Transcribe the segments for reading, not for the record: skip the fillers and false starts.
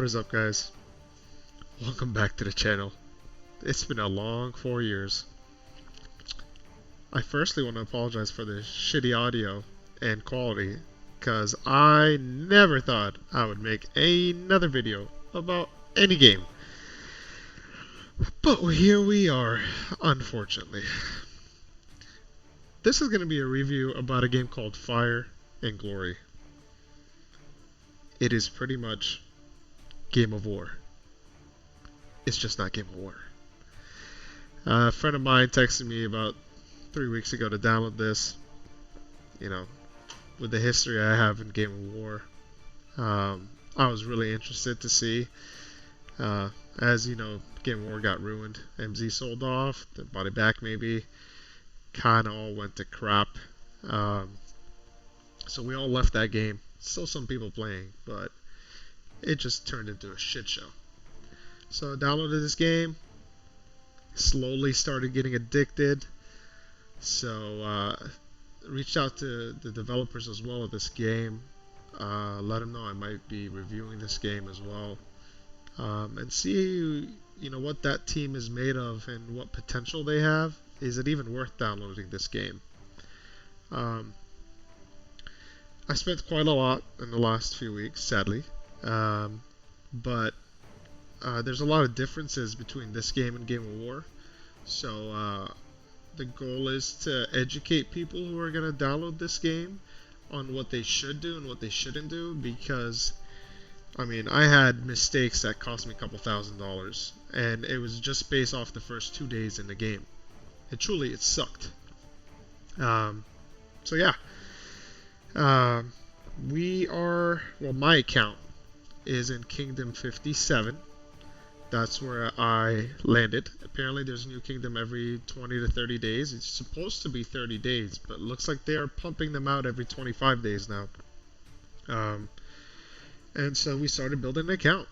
What is up, guys? Welcome back to the channel. It's been a long 4 years. I firstly want to apologize for the shitty audio and quality, because I never thought I would make another video about any game. But here we are, unfortunately. This is going to be a review about a game called Fire and Glory. It is pretty much Game of War. It's just not Game of War. A friend of mine texted me about 3 weeks ago to download this. You know, with the history I have in Game of War, I was really interested to see. As you know, Game of War got ruined. MZ sold off, they bought it back maybe. Kinda all went to crap. So we all left that game. Still some people playing, but it just turned into a shit show. So I downloaded this game, slowly started getting addicted. So reached out to the developers as well of this game, let them know I might be reviewing this game as well, and see what that team is made of and what potential they have. Is it even worth downloading this game? I spent quite a lot in the last few weeks, sadly, but there's a lot of differences between this game and Game of War. So the goal is to educate people who are going to download this game on what they should do and what they shouldn't do, because I had mistakes that cost me a couple $1,000s, and it was just based off the first 2 days in the game. And truly, it sucked. So yeah, my account is in Kingdom 57. That's where I landed. Apparently there's a new kingdom every 20 to 30 days. It's supposed to be 30 days, but it looks like they are pumping them out every 25 days now. And so we started building an account.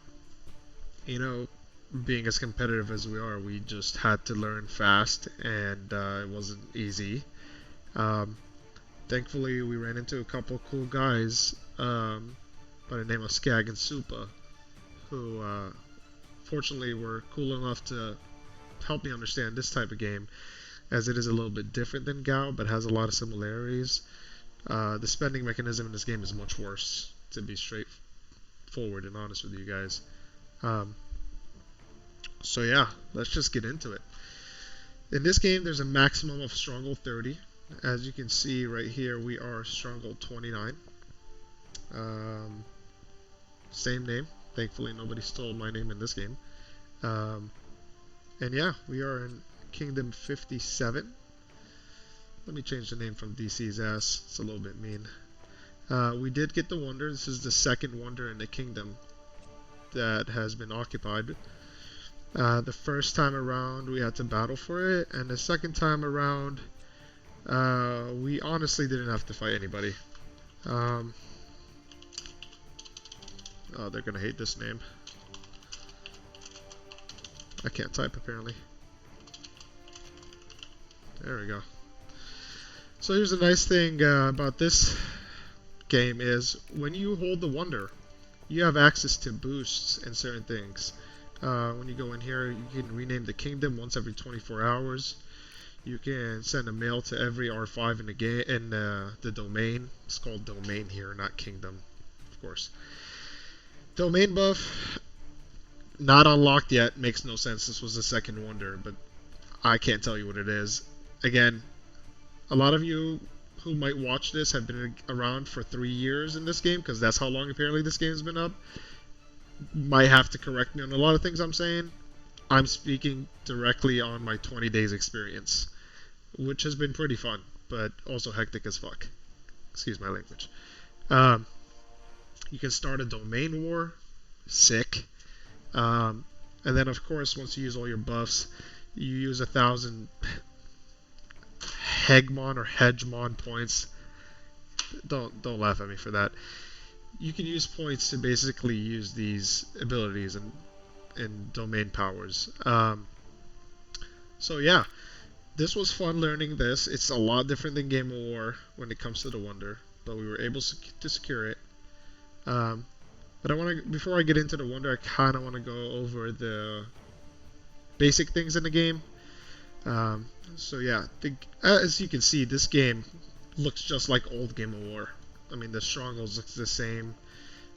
Being as competitive as we are, we just had to learn fast, and it wasn't easy. Thankfully, we ran into a couple cool guys by the name of Skag and Supa, who fortunately were cool enough to help me understand this type of game, as it is a little bit different than GAO, but has a lot of similarities. The spending mechanism in this game is much worse, to be straightforward and honest with you guys. So yeah, let's just get into it. In this game, there's a maximum of Stronghold 30. As you can see right here, we are Stronghold 29. Same name. Thankfully, nobody stole my name in this game. And yeah, we are in Kingdom 57. Let me change the name from DC's ass. It's a little bit mean. We did get the Wonder. This is the second Wonder in the kingdom that has been occupied. The first time around, we had to battle for it, and the second time around, we honestly didn't have to fight anybody. Oh, they're gonna hate this name. I can't type, apparently. There we go. So here's a nice thing about this game is when you hold the Wonder, you have access to boosts and certain things. When you go in here, you can rename the kingdom once every 24 hours. You can send a mail to every R5 in the game, in the domain. It's called domain here, not kingdom, of course. Domain buff, not unlocked yet. Makes no sense. This was the second Wonder, but I can't tell you what it is. Again, a lot of you who might watch this have been around for 3 years in this game, because that's how long apparently this game's been up. Might have to correct me on a lot of things I'm saying. I'm speaking directly on my 20 days experience, which has been pretty fun, but also hectic as fuck. Excuse my language. You can start a domain war. Sick. And then, of course, once you use all your buffs, you use 1,000 Hegmon or Hegemon points. Don't laugh at me for that. You can use points to basically use these abilities and domain powers. So yeah, this was fun learning this. It's a lot different than Game of War when it comes to the Wonder, but we were able to secure it. But before I get into the wonder, I kind of want to go over the basic things in the game. So yeah, as you can see, this game looks just like old Game of War. I mean, the strongholds look the same,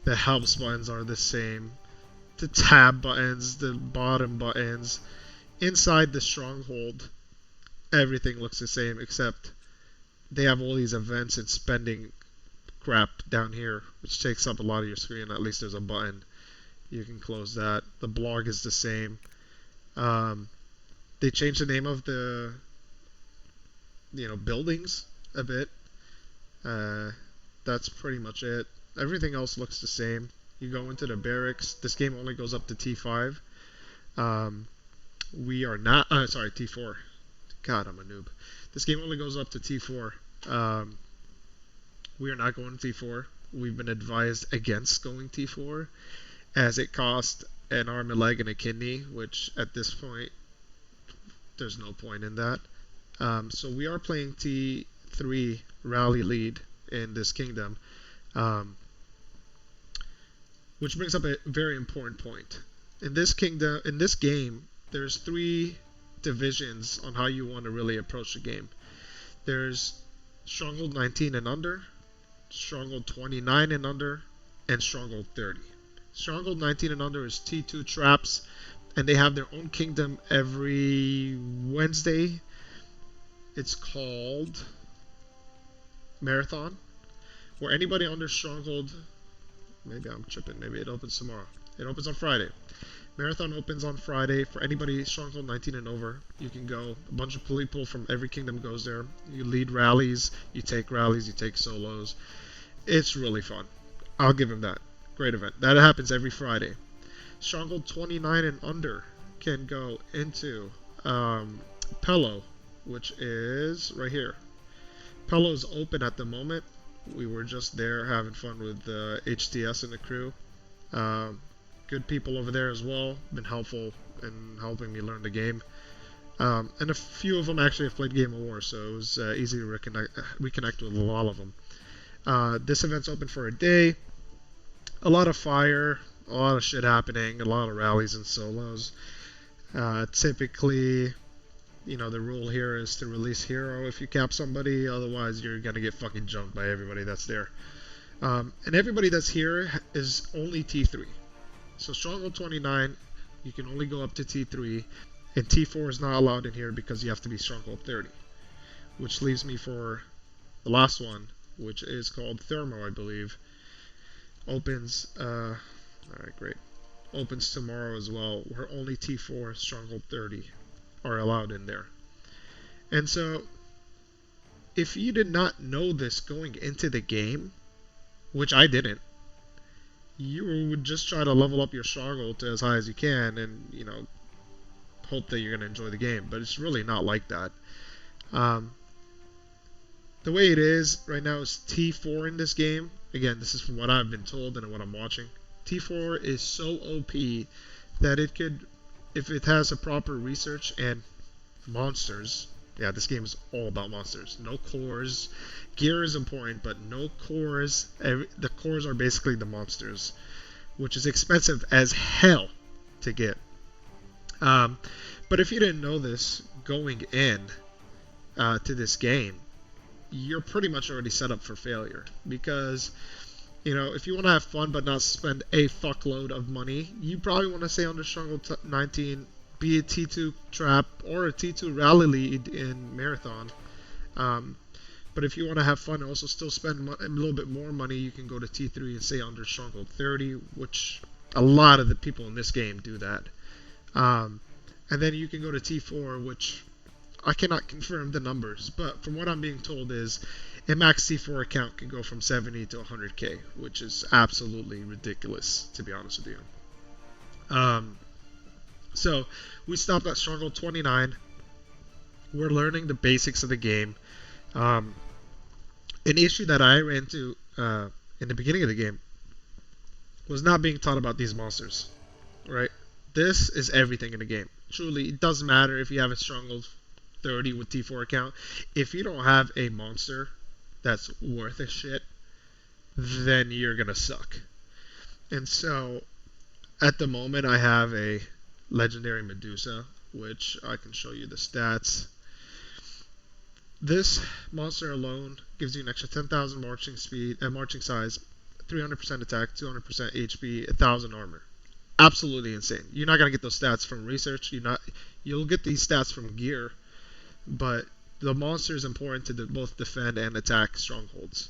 the helps buttons are the same, the tab buttons, the bottom buttons. Inside the stronghold, everything looks the same except they have all these events and spending crap down here, which takes up a lot of your screen. At least there's a button. You can close that. The blog is the same. They changed the name of the buildings a bit. That's pretty much it. Everything else looks the same. You go into the barracks. This game only goes up to T5. We are not. Sorry, T4. God, I'm a noob. This game only goes up to T4. We are not going T4. We've been advised against going T4, as it costs an arm, a leg, and a kidney, which at this point, there's no point in that. So we are playing T3 Rally Lead in this kingdom, which brings up a very important point. In this game, there's 3 divisions on how you want to really approach the game. There's Stronghold 19 and under, Stronghold 29 and under, and Stronghold 30. Stronghold 19 and under is T2 traps, and they have their own kingdom every Wednesday. It's called Marathon, where anybody under Stronghold, maybe I'm tripping, maybe it opens tomorrow. It opens on Friday. Marathon opens on Friday for anybody Stronghold 19 and over. You can go. A bunch of people from every kingdom goes there. You lead rallies, you take solos. It's really fun. I'll give him that. Great event. That happens every Friday. Stronghold 29 and under can go into Pello, which is right here. Pello is open at the moment. We were just there having fun with the HTS and the crew. Good people over there as well. Been helpful in helping me learn the game. And a few of them actually have played Game of War, so it was easy to reconnect with a lot of them. This event's open for a day. A lot of fire, a lot of shit happening, a lot of rallies and solos. Typically, the rule here is to release hero if you cap somebody, otherwise you're gonna get fucking jumped by everybody that's there. And everybody that's here is only T3. So Stronghold 29, you can only go up to T3, and T4 is not allowed in here because you have to be Stronghold 30. Which leaves me for the last one, which is called Thermo, I believe. Opens, alright, great. Opens tomorrow as well, where only T4, Stronghold 30 are allowed in there. And so, if you did not know this going into the game, which I didn't, you would just try to level up your stronghold to as high as you can and, hope that you're going to enjoy the game. But it's really not like that. The way it is right now is T4 in this game. Again, this is from what I've been told and what I'm watching. T4 is so OP that it could, if it has a proper research and monsters. Yeah, this game is all about monsters. No cores. Gear is important, but no cores. The cores are basically the monsters, which is expensive as hell to get. But if you didn't know this going in to this game, you're pretty much already set up for failure. Because, if you want to have fun but not spend a fuckload of money, you probably want to stay under Stronghold 19, be a T2 trap or a T2 rally lead in Marathon. But if you want to have fun and also still spend a little bit more money, you can go to T3 and stay under Stronghold 30, which a lot of the people in this game do that. And then you can go to T4, which I cannot confirm the numbers, but from what I'm being told is a max T4 account can go from 70 to 100k, which is absolutely ridiculous, to be honest with you. So we stopped at Stronghold 29. We're learning the basics of the game. An issue that I ran into in the beginning of the game was not being taught about these monsters, right? This is everything in the game. Truly, it doesn't matter if you have a Stronghold 30 with T4 account. If you don't have a monster that's worth a shit, then you're gonna suck. And so at the moment, I have a legendary Medusa, which I can show you the stats. This monster alone gives you an extra 10,000 marching speed and marching size, 300% attack, 200% HP, 1,000 armor. Absolutely insane. You're not gonna get those stats from research. You'll get these stats from gear, but the monster is important to both defend and attack strongholds.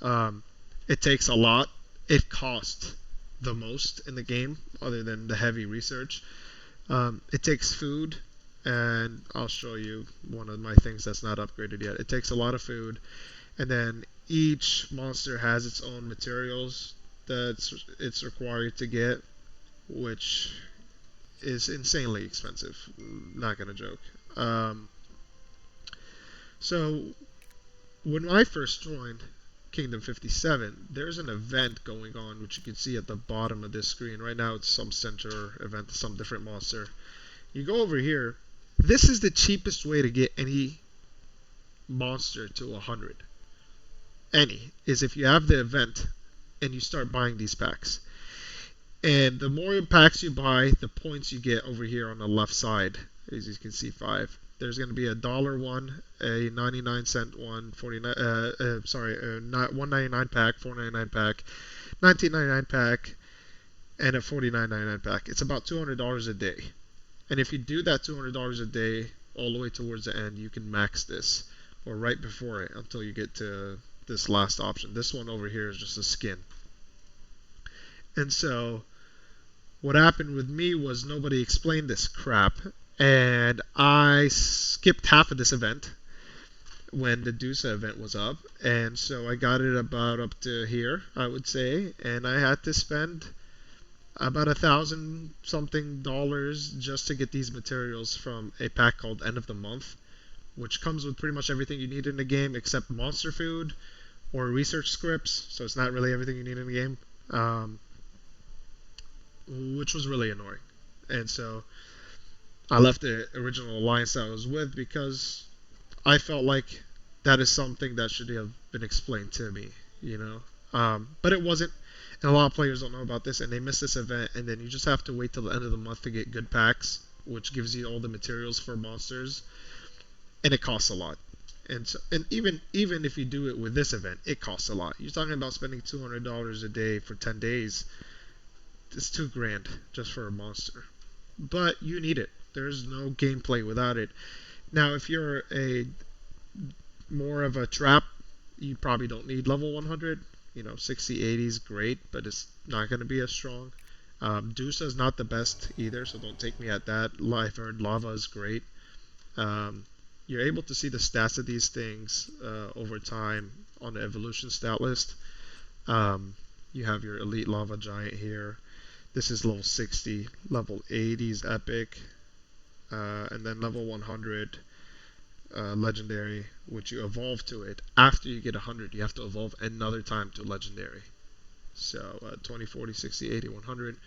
Um, it takes a lot. It costs the most in the game, other than the heavy research. It takes food, and I'll show you one of my things that's not upgraded yet. It takes a lot of food, and then each monster has its own materials that it's required to get, which is insanely expensive. Not gonna joke. So when I first joined Kingdom 57, there's an event going on, which you can see at the bottom of this screen. Right now, it's some center event, some different monster. You go over here. This is the cheapest way to get any monster to 100. Any is if you have the event and you start buying these packs. And the more packs you buy, the points you get over here on the left side. As you can see, 5. There's going to be a dollar one, a 99-cent one, 49. Not 199 pack, 499 pack, 1999 pack, and a 49.99 pack. It's about $200 a day. And if you do that $200 a day all the way towards the end, you can max this, or right before it, until you get to this last option. This one over here is just a skin. And so what happened with me was nobody explained this crap, and I skipped half of this event when the Dusa event was up, and so I got it about up to here, I would say, and I had to spend about $1,000 something just to get these materials from a pack called End of the Month, which comes with pretty much everything you need in the game except monster food or research scripts, so it's not really everything you need in the game, which was really annoying. And so I left the original alliance that I was with because I felt like that is something that should have been explained to me, you know. But it wasn't, and a lot of players don't know about this, and they miss this event, and then you just have to wait till the end of the month to get good packs, which gives you all the materials for monsters, and it costs a lot. And even if you do it with this event, it costs a lot. You're talking about spending $200 a day for 10 days. It's $2,000 just for a monster, but you need it. There's no gameplay without it. Now, if you're a more of a trap, you probably don't need level 100. 60, 80 is great, but it's not going to be as strong. Dusa is not the best either, so don't take me at that. I've heard Lava is great. You're able to see the stats of these things over time on the evolution stat list. You have your elite lava giant here. This is level 60. Level 80 is epic. And then level 100 legendary, which you evolve to it. After you get 100, you have to evolve another time to legendary. So 20, 40, 60, 80, 100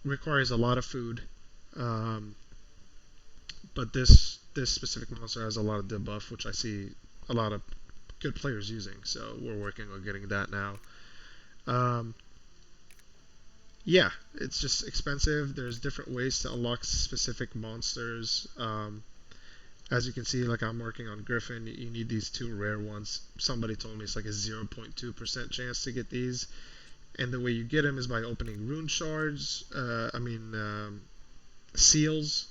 requires a lot of food. But this specific monster has a lot of debuff, which I see a lot of good players using. So we're working on getting that now. Yeah, it's just expensive. There's different ways to unlock specific monsters. As you can see, like I'm working on Griffin, you need these 2 rare ones. Somebody told me it's like a 0.2% chance to get these. And the way you get them is by opening rune shards, seals.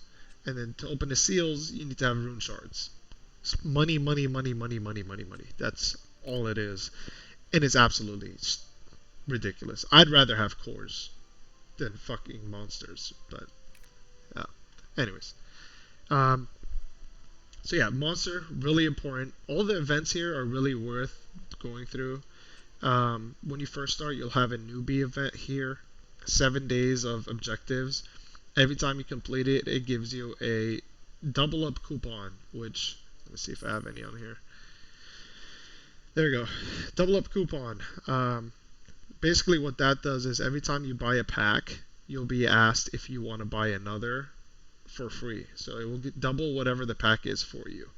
And then to open the seals, you need to have rune shards. It's money, money, money, money, money, money, money. That's all it is. And it's absolutely ridiculous. I'd rather have cores than fucking monsters. But, anyways. So yeah, monster, really important. All the events here are really worth going through. When you first start, you'll have a newbie event here. 7 days of objectives. Every time you complete it, it gives you a double up coupon, which, let me see if I have any on here. There you go. Double up coupon. Basically what that does is every time you buy a pack, you'll be asked if you want to buy another for free. So it will double whatever the pack is for you.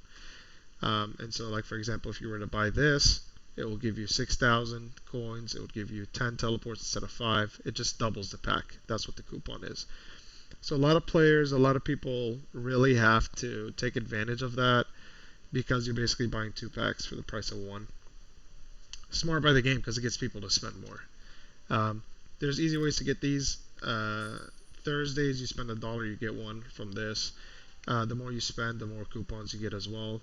And so, like, for example, if you were to buy this, It will give you 6,000 coins. It will give you 10 teleports instead of 5. It just doubles the pack. That's what the coupon is. So a lot of players, a lot of people really have to take advantage of that because you're basically buying 2 packs for the price of 1. Smart by the game because it gets people to spend more. There's easy ways to get these. Thursdays, you spend $1, you get 1 from this. The more you spend, the more coupons you get as well.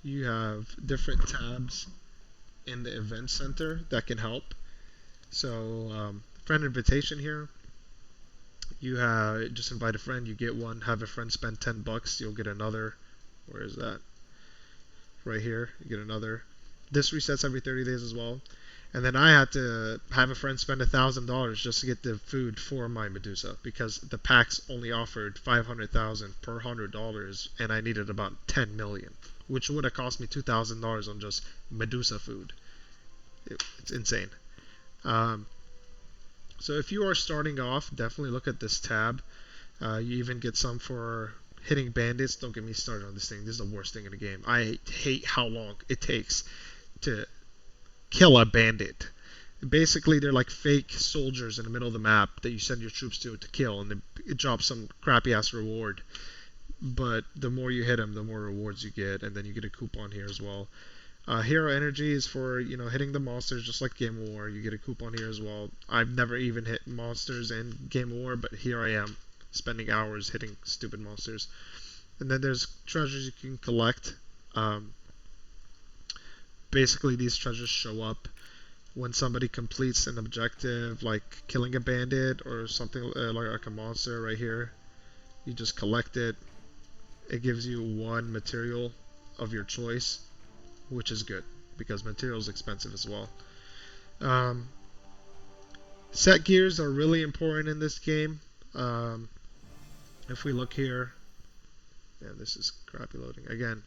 You have different tabs in the event center that can help. So, friend invitation here. You just invite a friend, you get 1. Have a friend spend $10, you'll get another. Where is that? Right here, you get another. This resets every 30 days as well. And then I had to have a friend spend $1,000 just to get the food for my Medusa because the packs only offered 500,000 per $100, and I needed about 10 million, which would have cost me $2,000 on just Medusa food. It's insane. So if you are starting off, definitely look at this tab. You even get some for hitting bandits. Don't get me started on this thing. This is the worst thing in the game. I hate how long it takes to kill a bandit. Basically, they're like fake soldiers in the middle of the map that you send your troops to kill, and it drops some crappy ass reward. But the more you hit them, the more rewards you get, and then you get a coupon here as well. Hero energy is for hitting the monsters, just like Game of War. You get a coupon here as well. I've never even hit monsters in Game of War, but here I am spending hours hitting stupid monsters. And then there's treasures you can collect. Basically, these treasures show up when somebody completes an objective, like killing a bandit or something like a monster right here. You just collect it. It gives you 1 material of your choice, which is good because material is expensive as well. Set gears are really important in this game. If we look here, yeah, this is crappy loading. Again,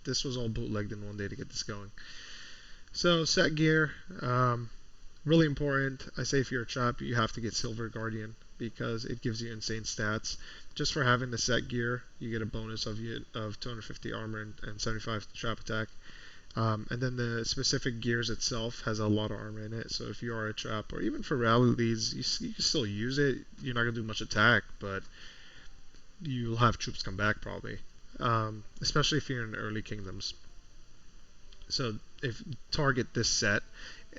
this was all bootlegged in one day to get this going. So set gear, really important. I say if you're a trap, you have to get Silver Guardian because it gives you insane stats. Just for having the set gear, you get a bonus of 250 armor and 75 trap attack. And then the specific gears itself has a lot of armor in it. So if you are a trap, or even for rally leads, you can still use it. You're not going to do much attack, but you'll have troops come back probably. Especially if you're in the early kingdoms. So if target this set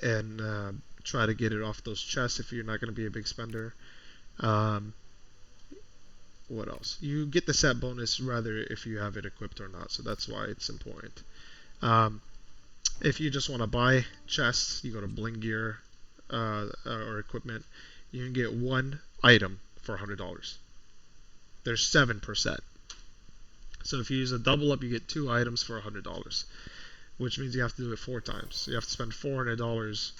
and try to get it off those chests if you're not going to be a big spender. What else? You get the set bonus rather if you have it equipped or not, so that's why it's important. If you just want to buy chests, you go to Bling Gear or equipment. You can get 1 item for $100. There's 7%. So if you use a double up, you get 2 items for $100, which means you have to do it 4 times. So you have to spend $400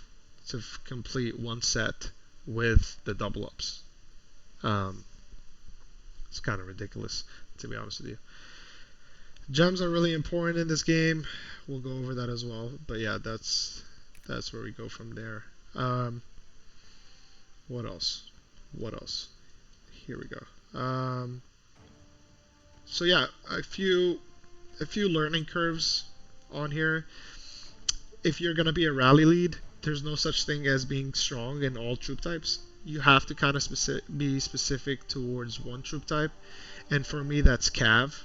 to complete 1 set with the double ups. It's kind of ridiculous, to be honest with you. Gems are really important in this game. We'll go over that as well. But yeah, that's where we go from there. What else? Here we go. So yeah, a few learning curves on here. If you're gonna be a rally lead, there's no such thing as being strong in all troop types. You have to kind of be specific towards one troop type, and for me that's Cav.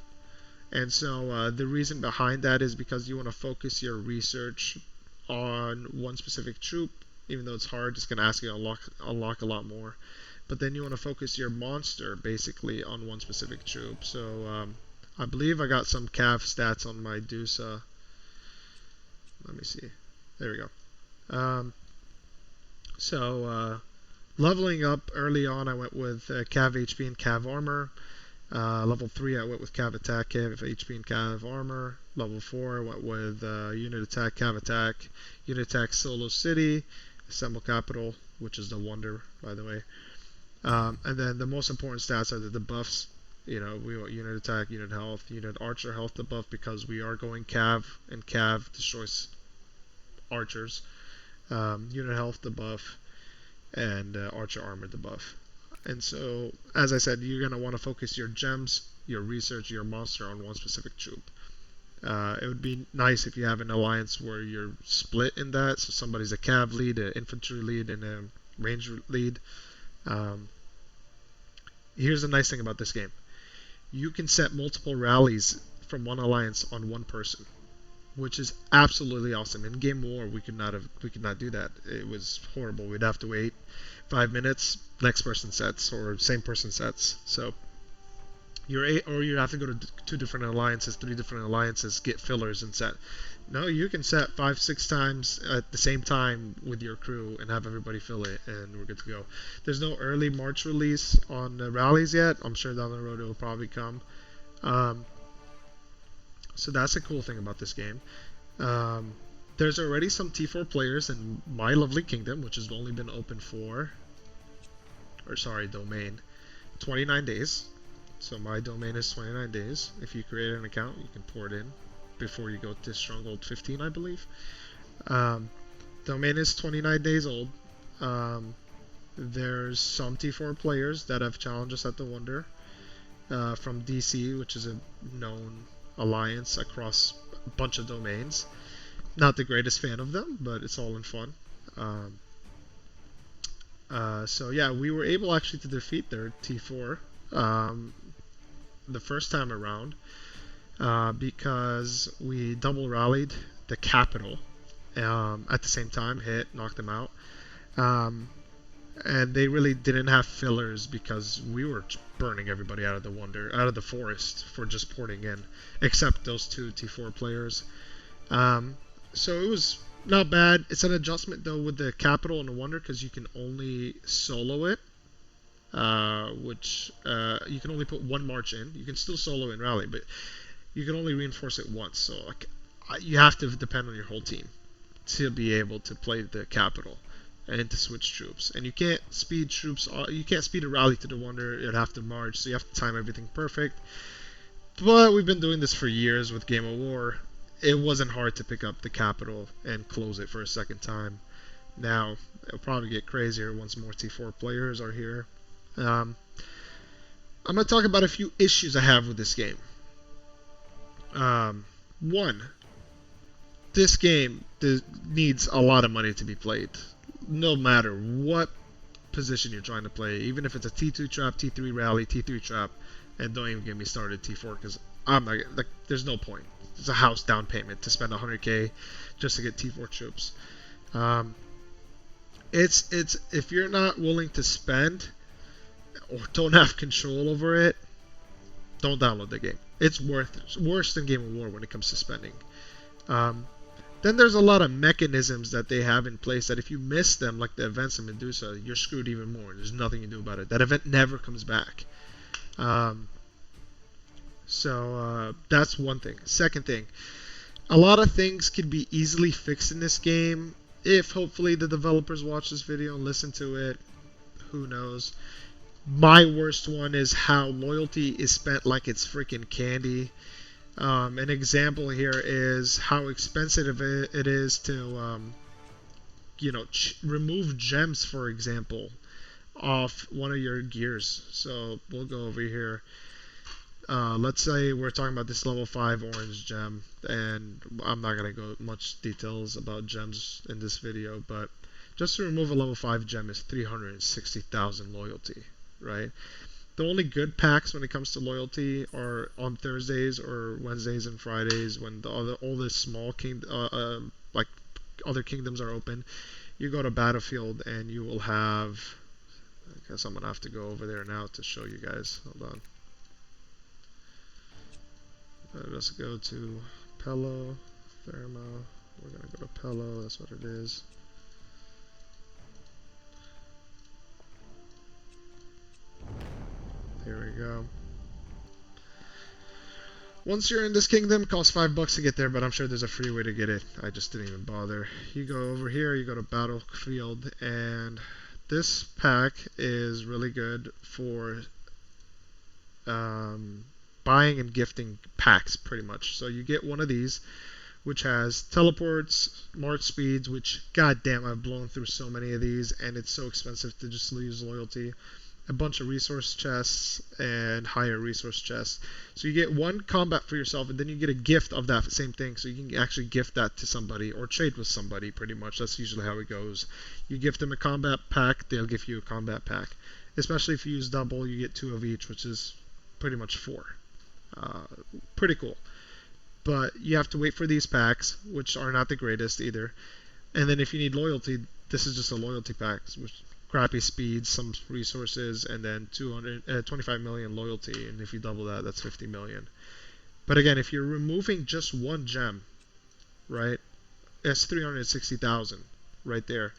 And so the reason behind that is because you want to focus your research on one specific troop. Even though it's hard, it's going to ask you to unlock a lot more. But then you want to focus your monster basically on one specific troop. So I believe I got some Cav stats on my Medusa. Let me see. There we go. Leveling up early on, I went with Cav HP and Cav Armor. Level 3, I went with Cav Attack, Cav HP, and Cav Armor. Level 4, I went with Unit Attack, Cav Attack, Unit Attack Solo City, Assemble Capital, which is the Wonder, by the way. And then the most important stats are the debuffs. We want Unit Attack, Unit Health, Unit Archer Health debuff because we are going Cav, and Cav destroys archers. Unit Health debuff, and Archer Armor debuff. And so, as I said, you're going to want to focus your gems, your research, your monster on one specific troop. It would be nice if you have an alliance where you're split in that, so somebody's a cav lead, an infantry lead, and a range lead. Um, Here's the nice thing about this game: you can set multiple rallies from one alliance on one person, which is absolutely awesome. In Game War, we could not do that. It was horrible. We'd have to wait 5 minutes, next person sets, or same person sets. So or you have to go to two different alliances, three different alliances, get fillers and set. No, you can set 5, 6 times at the same time with your crew and have everybody fill it, and we're good to go. There's no early March release on the rallies yet. I'm sure down the road it will probably come. Um, so that's a cool thing about this game. Um, there's already some T4 players in My Lovely Kingdom, which has only been open domain, 29 days. So my domain is 29 days. If you create an account, you can pour it in before you go to Stronghold 15, I believe. Domain is 29 days old. There's some T4 players that have challenged us at the Wonder from DC, which is a known alliance across a bunch of domains. Not the greatest fan of them, but it's all in fun. So yeah, we were able actually to defeat their T4 the first time around because we double rallied the capital at the same time, knocked them out. And they really didn't have fillers because we were burning everybody out of the forest for just porting in, except those two T4 players. So it was not bad. It's an adjustment though with the capital and the Wonder because you can only solo it, which you can only put one march in. You can still solo and rally, but you can only reinforce it once. So you have to depend on your whole team to be able to play the capital and to switch troops. And you can't speed troops. You can't speed a rally to the Wonder. You'd have to march, so you have to time everything perfect. But we've been doing this for years with Game of War. It wasn't hard to pick up the capital and close it for a second time. Now, it'll probably get crazier once more T4 players are here. I'm going to talk about a few issues I have with this game. One, this game needs a lot of money to be played. No matter what position you're trying to play, even if it's a T2 trap, T3 rally, T3 trap, and don't even get me started T4 because I'm not there's no point. It's a house down payment to spend 100k just to get T4 troops. It's if you're not willing to spend or don't have control over it, don't download the game. It's worse than Game of War when it comes to spending. Then there's a lot of mechanisms that they have in place that if you miss them, like the events in Medusa, you're screwed even more. There's nothing you can do about it. That event never comes back. So that's one thing. Second thing, a lot of things can be easily fixed in this game if hopefully the developers watch this video and listen to it. Who knows? My worst one is how loyalty is spent like it's freaking candy. An example here is how expensive it is to, remove gems, for example, off one of your gears. So we'll go over here. Let's say we're talking about this level 5 orange gem, and I'm not going to go much details about gems in this video, but just to remove a level 5 gem is 360,000 loyalty, right? The only good packs when it comes to loyalty are on Thursdays or Wednesdays and Fridays when all the small like other kingdoms are open. You go to Battlefield and you will have. I guess I'm gonna have to go over there now to show you guys. Hold on. Let's go to Pello, Thermo. We're gonna go to Pello. That's what it is. Here we go. Once you're in this kingdom, it costs $5 to get there, but I'm sure there's a free way to get it. I just didn't even bother. You go over here, you go to Battlefield, and this pack is really good for buying and gifting packs, pretty much. So you get one of these, which has teleports, march speeds, which, goddamn, I've blown through so many of these, and it's so expensive to just use loyalty. a bunch of resource chests and higher resource chests. So you get one combat for yourself, and then you get a gift of that same thing. So you can actually gift that to somebody or trade with somebody. Pretty much, that's usually how it goes. You gift them a combat pack, they'll give you a combat pack. Especially if you use double, you get 2 of each, which is pretty much 4. Pretty cool. But you have to wait for these packs, which are not the greatest either. And then if you need loyalty, this is just a loyalty pack, which crappy speed, some resources, and then 25 million loyalty. And if you double that, that's 50 million. But again, if you're removing just one gem, right, that's 360,000 right there.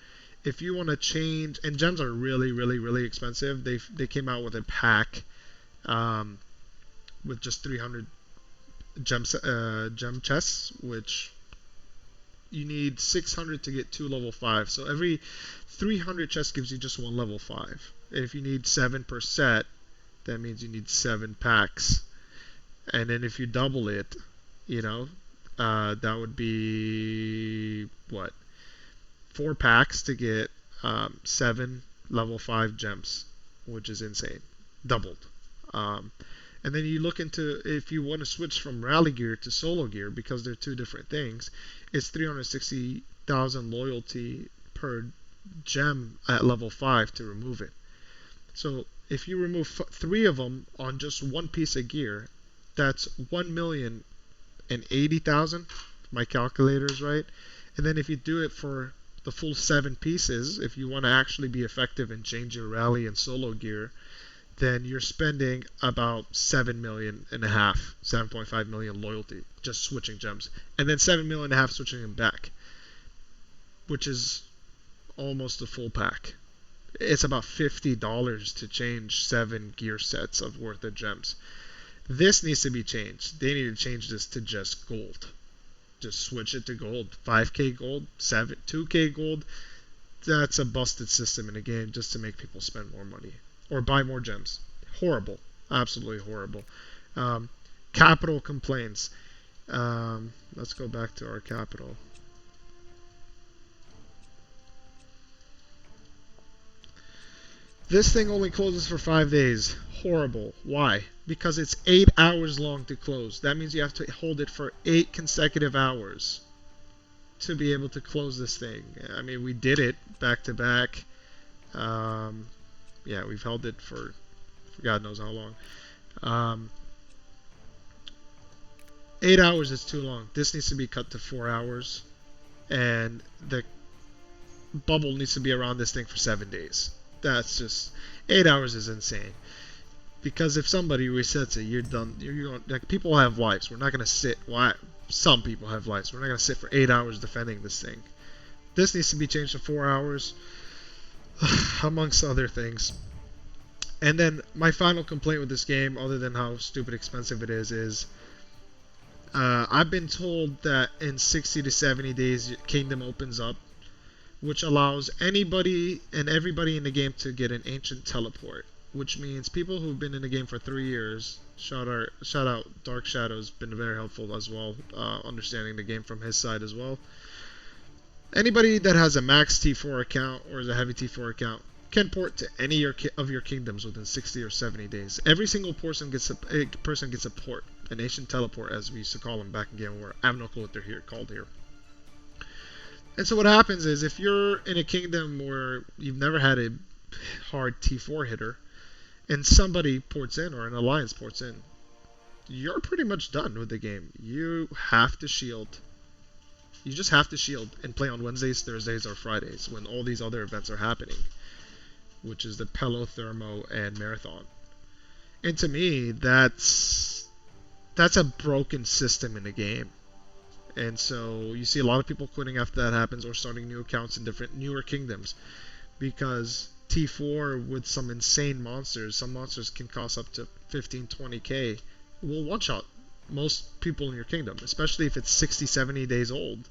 If you want to change, and gems are really, really, really expensive. They came out with a pack with just 300 gem chests, which you need 600 to get 2 level 5. So every 300 chests gives you just 1 level 5. And if you need 7 per set, that means you need 7 packs. And then if you double it, that would be what? 4 packs to get 7 level 5 gems, which is insane. Doubled. And then you look into, if you want to switch from rally gear to solo gear, because they're 2 different things, it's 360,000 loyalty per gem at level 5 to remove it. So if you remove 3 of them on just 1 piece of gear, that's 1,080,000. My calculator is right. And then if you do it for the full 7 pieces, if you want to actually be effective and change your rally and solo gear, then you're spending about 7.5 million loyalty just switching gems, and then 7.5 million switching them back, which is almost a full pack. It's about $50 to change 7 gear sets of worth of gems. This needs to be changed. They need to change this to just gold. Just switch it to gold. 5k gold, 2k gold. That's a busted system in a game just to make people spend more money or buy more gems. Horrible. Absolutely horrible. Capital complaints. Let's go back to our capital. This thing only closes for 5 days. Horrible. Why? Because it's 8 hours long to close. That means you have to hold it for 8 consecutive hours to be able to close this thing. I mean, we did it back to back. Yeah, we've held it for God knows how long. 8 hours is too long. This needs to be cut to 4 hours. And the bubble needs to be around this thing for 7 days. That's just 8 hours is insane. Because if somebody resets it, you're done. You're going, like, people have lives. We're not going to sit. Why? Some people have lives. We're not going to sit for 8 hours defending this thing. This needs to be changed to 4 hours, amongst other things. And then my final complaint with this game, other than how stupid expensive it is I've been told that in 60 to 70 days, Kingdom opens up, which allows anybody and everybody in the game to get an ancient teleport, which means people who've been in the game for 3 years, shout out Dark Shadow's been very helpful as well, understanding the game from his side as well. Anybody that has a max T4 account or is a heavy T4 account can port to any of your kingdoms within 60 or 70 days. Every single person gets a port, an ancient teleport, as we used to call them back in Game War. I have no clue what they're called here. And so what happens is, if you're in a kingdom where you've never had a hard T4 hitter, and somebody ports in, or an alliance ports in, you're pretty much done with the game. You have to shield. You just have to shield and play on Wednesdays, Thursdays, or Fridays when all these other events are happening, which is the Pelo, Thermo, and Marathon. And to me, that's a broken system in the game. And so you see a lot of people quitting after that happens, or starting new accounts in newer kingdoms, because T4 with some insane monsters, some monsters can cost up to 15, 20k, will one-shot most people in your kingdom, especially if it's 60, 70 days old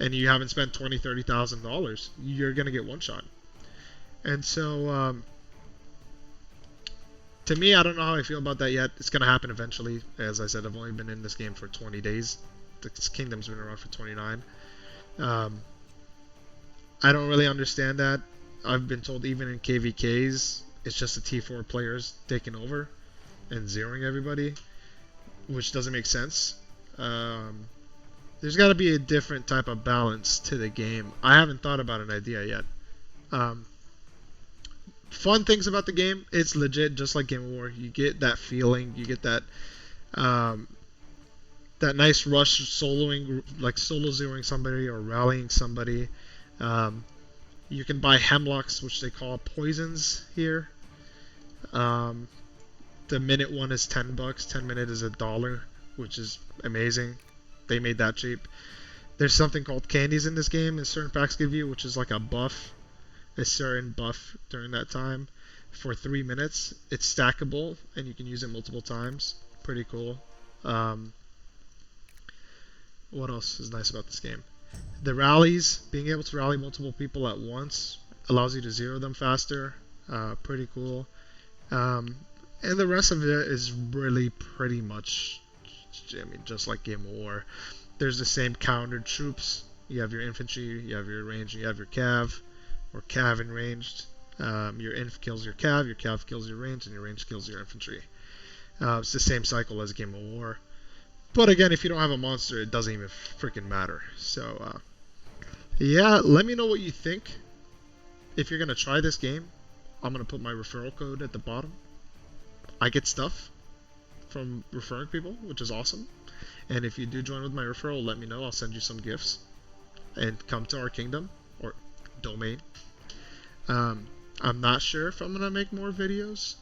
and you haven't spent $20,000, $30,000, you're going to get one-shot. And so, to me, I don't know how I feel about that yet. It's going to happen eventually. As I said, I've only been in this game for 20 days. This kingdom's been around for 29. I don't really understand that. I've been told even in KVKs, it's just the T4 players taking over and zeroing everybody, which doesn't make sense. There's got to be a different type of balance to the game. I haven't thought about an idea yet. Fun things about the game, it's legit just like Game of War. You get that feeling, you get that that nice rush soloing, like solo zeroing somebody or rallying somebody. You can buy hemlocks, which they call poisons here. The minute one is $10. 10 minute is $1, which is amazing. They made that cheap. There's something called candies in this game, and certain packs give you, which is like a buff, a certain buff during that time for 3 minutes. It's stackable, and you can use it multiple times. Pretty cool. What else is nice about this game? The rallies, being able to rally multiple people at once, allows you to zero them faster. Pretty cool. And the rest of it is really pretty much, I mean, just like Game of War. There's the same countered troops. You have your infantry, you have your range, you have your cav, or cav and ranged. Your inf kills your cav kills your range, and your range kills your infantry. It's the same cycle as Game of War. But again, if you don't have a monster, it doesn't even freaking matter. So, yeah, let me know what you think. If you're going to try this game, I'm going to put my referral code at the bottom. I get stuff from referring people, which is awesome. And if you do join with my referral, let me know. I'll send you some gifts. And come to our kingdom, or domain. I'm not sure if I'm going to make more videos.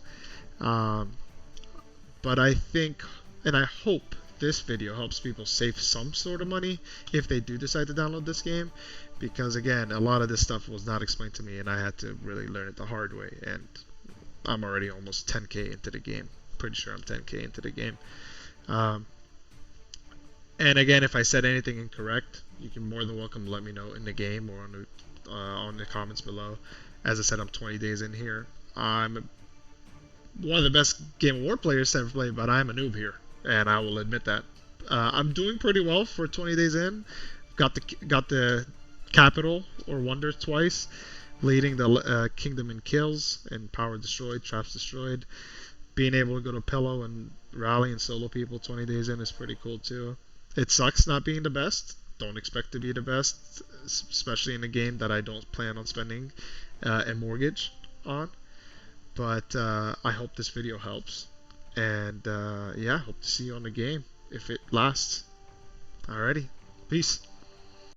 But I think, and I hope, this video helps people save some sort of money if they do decide to download this game, because again, a lot of this stuff was not explained to me and I had to really learn it the hard way, and I'm already almost 10k into the game. Pretty sure I'm 10k into the game. And again, if I said anything incorrect, you can more than welcome let me know in the game or on the comments below. As I said, I'm 20 days in here. I'm one of the best Game of War players to ever play, but I'm a noob here, and I will admit that. I'm doing pretty well for 20 days in. Got the capital or wonder twice, leading the kingdom in kills and power destroyed, traps destroyed. Being able to go to pillow and rally and solo people 20 days in is pretty cool too. It sucks not being the best. Don't expect to be the best, especially in a game that I don't plan on spending a mortgage on. But I hope this video helps. And yeah, hope to see you on the game if it lasts. Alrighty. Peace.